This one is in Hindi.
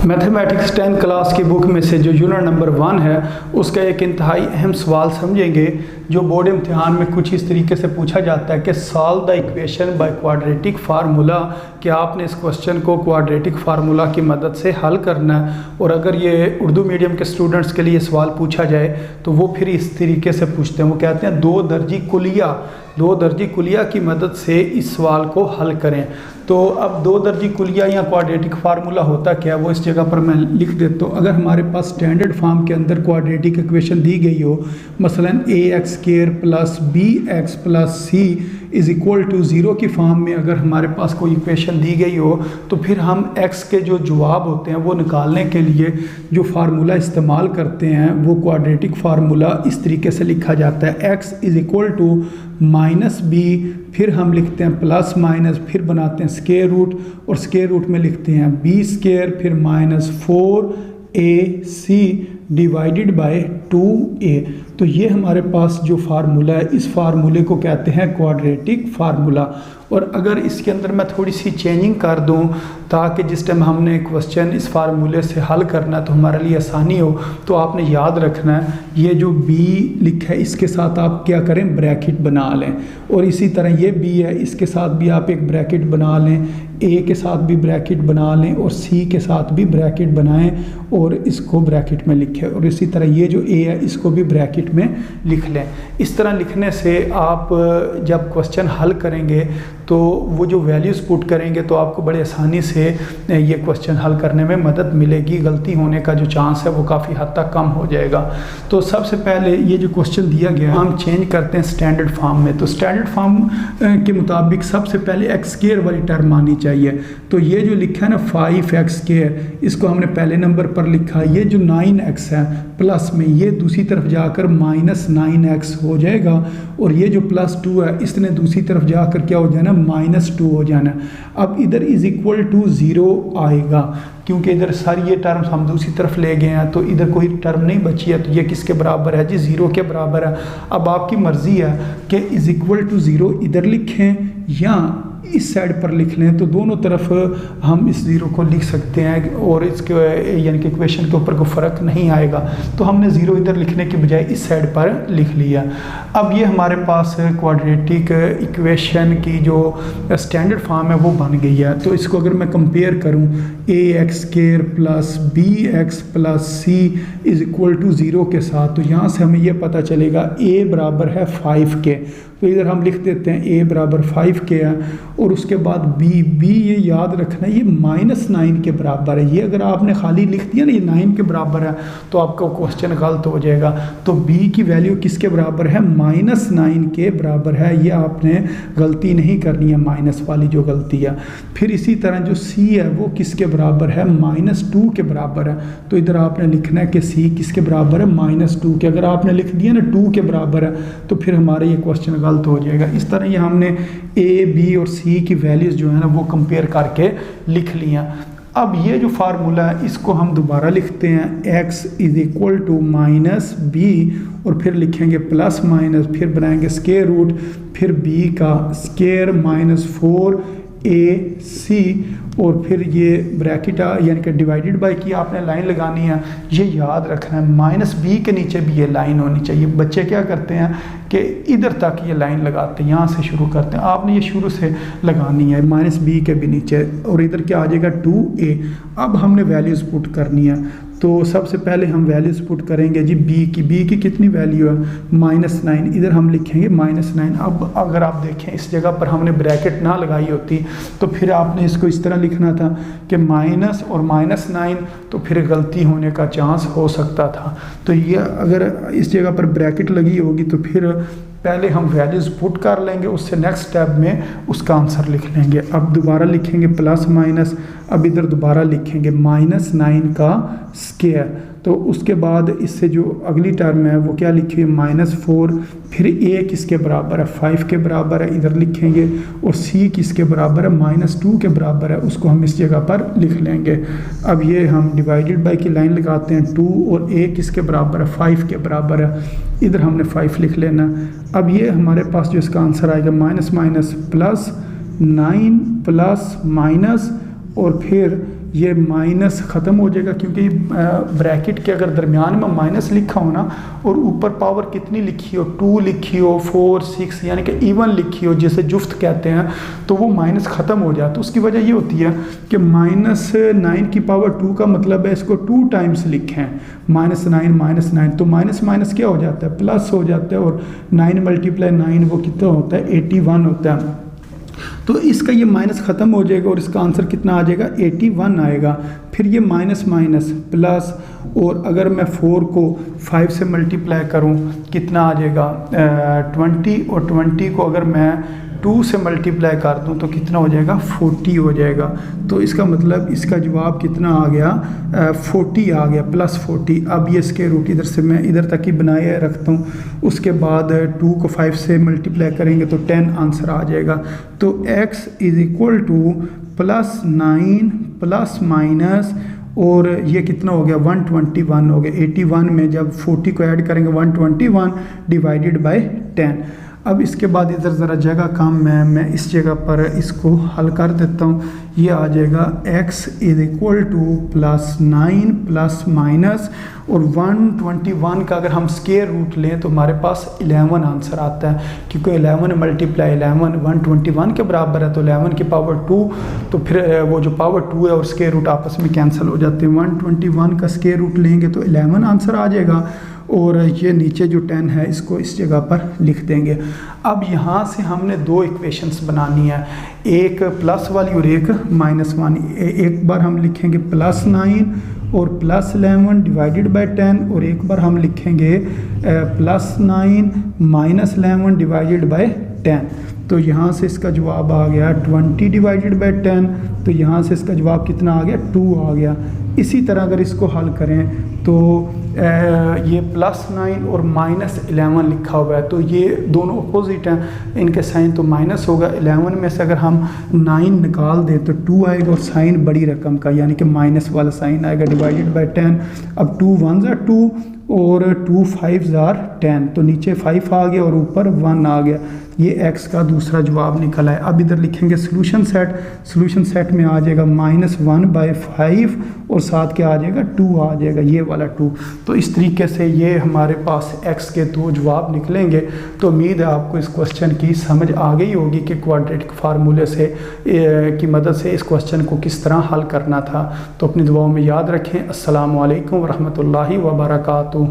मैथमेटिक्स 10 क्लास की बुक में से जो यूनिट नंबर 1 है उसका एक इंतहाई अहम सवाल समझेंगे जो बोर्ड इम्तिहान में कुछ इस तरीके से पूछा जाता है कि solve the equation by quadratic formula, कि आपने इस क्वेश्चन को क्वाड्रेटिक फार्मूला की मदद से हल करना है। और अगर ये उर्दू मीडियम के स्टूडेंट्स के लिए सवाल पूछा जाए तो वो फिर इस तरीके से पूछते हैं, वो कहते हैं दो दर्जी कुलिया की मदद से इस सवाल को हल करें। तो अब दो दर्जी कुलिया या क्वाड्रेटिक फार्मूला होता क्या, वो इस जगह पर मैं लिख देता हूँ। अगर हमारे पास स्टैंडर्ड फॉर्म के अंदर क्वाड्रेटिक इक्वेशन दी गई हो, मसलन ax square plus bx plus c is equal to 0 की फॉर्म में अगर हमारे पास कोई इक्वेशन दी गई हो, तो फिर हम x के जो जवाब होते हैं वो निकालने के लिए जो फार्मूला इस्तेमाल करते हैं वो क्वाड्रेटिक फार्मूला इस तरीके से लिखा जाता है, x is equal to minus B, फिर हम लिखते हैं प्लस माइनस, फिर बनाते हैं स्क्वायर रूट और स्क्वायर रूट में लिखते हैं बी स्क्वायर, फिर minus 4ac divided by 2a। तो ये हमारे पास जो फार्मूला है, इस फार्मूले को कहते हैं क्वाड्रेटिक फार्मूला। और अगर इसके अंदर मैं थोड़ी सी चेंजिंग कर दूं ताकि जिस टाइम हमने क्वेश्चन इस फार्मूले से हल करना है तो हमारे लिए आसानी हो, तो आपने याद रखना है ये जो b लिखा है इसके साथ आप क्या करें, ब्रैकेट बना लें। और इसी तरह ये b है, इसके साथ भी आप एक ब्रैकेट बना लें, a के साथ भी ब्रैकेट बना लें और c के साथ भी ब्रैकेट बनाएं और इसको ब्रैकेट में लिखें। और इसी तरह ये जो a है इसको भी ब्रैकेट में लिख लें। इस तरह लिखने से आप जब क्वेश्चन हल करेंगे तो वो जो वैल्यूज़ पुट करेंगे तो आपको बड़े आसानी से ये क्वेश्चन हल करने में मदद मिलेगी, गलती होने का जो चांस है वो काफ़ी हद तक कम हो जाएगा। तो सबसे पहले ये जो क्वेश्चन दिया गया हम चेंज करते हैं स्टैंडर्ड फॉर्म में। तो स्टैंडर्ड फॉर्म के मुताबिक सबसे पहले एक्स स्क्वायर वाली टर्म आनी चाहिए। तो ये जो लिखा है ना 5x स्क्वायर, इसको हमने पहले नंबर पर लिखा। ये जो 9x है प्लस में, ये दूसरी तरफ जाकर माइनस 9x हो जाएगा। और ये जो प्लस 2 है इसने दूसरी तरफ जाकर क्या हो जाना, -2 हो जाना। अब इधर इज इक्वल टू 0 आएगा क्योंकि इधर सारी ये टर्म्स हम दूसरी तरफ ले गए हैं, तो इधर कोई टर्म नहीं बची है। तो ये किसके बराबर है जी, 0 के बराबर है। अब आपकी मर्ज़ी है कि इज इक्वल टू 0 इधर लिखें या इस साइड पर लिख लें, तो दोनों तरफ हम इस 0 को लिख सकते हैं और इसके यानी कि इक्वेशन के ऊपर कोई फ़र्क नहीं आएगा। तो हमने 0 इधर लिखने के बजाय इस साइड पर लिख लिया। अब ये हमारे पास क्वाड्रेटिक इक्वेशन की जो स्टैंडर्ड फॉर्म है वो बन गई है। तो इसको अगर मैं कंपेयर करूं ax square plus bx plus c is equal to 0 के साथ, तो यहाँ से हमें ये पता चलेगा a बराबर है 5 के। तो इधर हम लिख देते हैं a बराबर 5 के है। और उसके बाद b ये याद रखना है ये -9 के बराबर है। ये अगर आपने खाली लिख दिया ना ये 9 के बराबर है तो आपका क्वेश्चन गलत हो जाएगा। तो b की वैल्यू किसके बराबर है, -9 के बराबर है। ये आपने गलती नहीं करनी है, माइनस वाली जो गलती है। फिर इसी तरह जो c है वो किसके बराबर है, -2 के बराबर है। तो इधर आपने लिखना है कि c किसके बराबर है, -2 के। अगर आपने लिख दिया ना 2 के बराबर है तो फिर हमारा ये क्वेश्चन गलत हो जाएगा। इस तरह ये हमने a b और c की वैल्यूज़ जो है ना वो कंपेयर करके लिख लिया। अब ये जो फार्मूला है इसको हम दोबारा लिखते हैं, x is equal to minus B और फिर लिखेंगे प्लस माइनस, फिर बनाएंगे स्क्वायर रूट, फिर b का स्क्वायर माइनस 4ac और फिर ये ब्रैकेट यानी कि डिवाइडेड बाय की आपने लाइन लगानी है। ये याद रखना है -b के नीचे भी ये लाइन होनी चाहिए। बच्चे क्या करते हैं कि इधर तक ये लाइन लगाते हैं, यहाँ से शुरू करते हैं। आपने ये शुरू से लगानी है -b के भी नीचे और इधर क्या आ जाएगा 2a। अब हमने वैल्यूज़ पुट करनी है। तो सबसे पहले हम वैल्यूज़ पुट करेंगे जी b की कितनी वैल्यू है, -9। इधर हम लिखेंगे -9। अब अगर आप देखें इस जगह पर हमने ब्रैकेट ना लगाई होती तो फिर आपने इसको इस तरह लिखना था कि माइनस और -9, तो फिर गलती होने का चांस हो सकता था। तो ये अगर इस जगह पर ब्रैकेट लगी होगी तो फिर पहले हम वैल्यूज़ पुट कर लेंगे, उससे नेक्स्ट स्टेप में उसका आंसर लिख लेंगे। अब दोबारा लिखेंगे प्लस माइनस, अब इधर दोबारा लिखेंगे -9 का स्क्वायर। तो उसके बाद इससे जो अगली टर्म है वो क्या लिखिए, -4, फिर a किसके बराबर है, 5 के बराबर है, इधर लिखेंगे। और c किसके बराबर है, -2 के बराबर है, उसको हम इस जगह पर लिख लेंगे। अब ये हम डिवाइडेड बाय की लाइन लगाते हैं, 2 और a किसके बराबर है, 5 के बराबर है, इधर हमने 5 लिख लेना। अब ये हमारे पास जो इसका आंसर आएगा minus minus plus, 9 plus minus और फिर ये माइनस ख़त्म हो जाएगा, क्योंकि ब्रैकेट के अगर दरमियान में माइनस लिखा हो ना और ऊपर पावर कितनी लिखी हो, 2 लिखी हो, 4, 6 यानी कि इवन लिखी हो, जिसे जुफ्त कहते हैं, तो वो माइनस ख़त्म हो जाए। तो उसकी वजह ये होती है कि -9 की पावर 2 का मतलब है इसको 2 टाइम्स लिखें, -9 तो माइनस माइनस क्या हो जाता है, प्लस हो जाता है, और 9 × 9 वो कितना होता है, 81 होता है। तो इसका ये माइनस ख़त्म हो जाएगा और इसका आंसर कितना आ जाएगा, 81 आएगा। फिर ये माइनस माइनस प्लस, और अगर मैं 4 को 5 से मल्टीप्लाई करूं कितना आ जाएगा, 20, और 20 को अगर मैं 2 से मल्टीप्लाई कर दूं तो कितना हो जाएगा, 40 हो जाएगा। तो इसका मतलब इसका जवाब कितना आ गया, 40 आ गया, +40। अब ये स्क्वायर रूट इधर से मैं इधर तक ही बनाए रखता हूँ, उसके बाद 2 को 5 से मल्टीप्लाई करेंगे तो 10 आंसर आ जाएगा। तो x = +9 प्लस माइनस, और ये कितना हो गया, 121 हो गया। 81 में जब 40 को ऐड करेंगे 121 / 10। अब इसके बाद इधर ज़रा जगह कम है, मैं इस जगह पर इसको हल कर देता हूँ। ये आ जाएगा x = +9 प्लस माइनस, और 121 का अगर हम स्क्वायर रूट लें तो हमारे पास 11 आंसर आता है, क्योंकि 11 × 11 121 के बराबर है, तो 11 की पावर 2, तो फिर वो जो पावर 2 है और स्क्वायर रूट आपस में कैंसिल हो जाते हैं। 121 का स्क्वायर रूट लेंगे तो 11 आंसर आ जाएगा, और ये नीचे जो 10 है इसको इस जगह पर लिख देंगे। अब यहाँ से हमने 2 इक्वेशंस बनानी है, एक प्लस वाली और एक -1। एक बार हम लिखेंगे +9 और +11 / 10, और एक बार हम लिखेंगे +9 -11 / 10। तो यहाँ से इसका जवाब आ गया 20 / 10, तो यहाँ से इसका जवाब कितना आ गया, 2 आ गया। इसी तरह अगर इसको हल करें तो ये +9 और -11 लिखा हुआ है, तो ये दोनों अपोजिट हैं, इनके साइन तो माइनस होगा। 11 में से अगर हम 9 निकाल दें तो 2 आएगा, और साइन बड़ी रकम का यानी कि माइनस वाला साइन आएगा, / 10। अब 2 1 = 2 और 2 5 = 10, तो नीचे 5 आ गया और ऊपर 1 आ गया। ये x का दूसरा जवाब निकला है। अब इधर लिखेंगे सोल्यूशन सेट में आ जाएगा -1/5 और साथ क्या आ जाएगा, 2 आ जाएगा, ये वाला 2। तो इस तरीके से ये हमारे पास x के 2 जवाब निकलेंगे। तो उम्मीद है आपको इस क्वेश्चन की समझ आ गई होगी कि क्वाड्रेटिक फार्मूले से की मदद से इस क्वेश्चन को किस तरह हल करना था। तो अपनी दुआओं में याद रखें। अस्सलामु अलैकुम वरहमतुल्लाहि वबरकातुहू।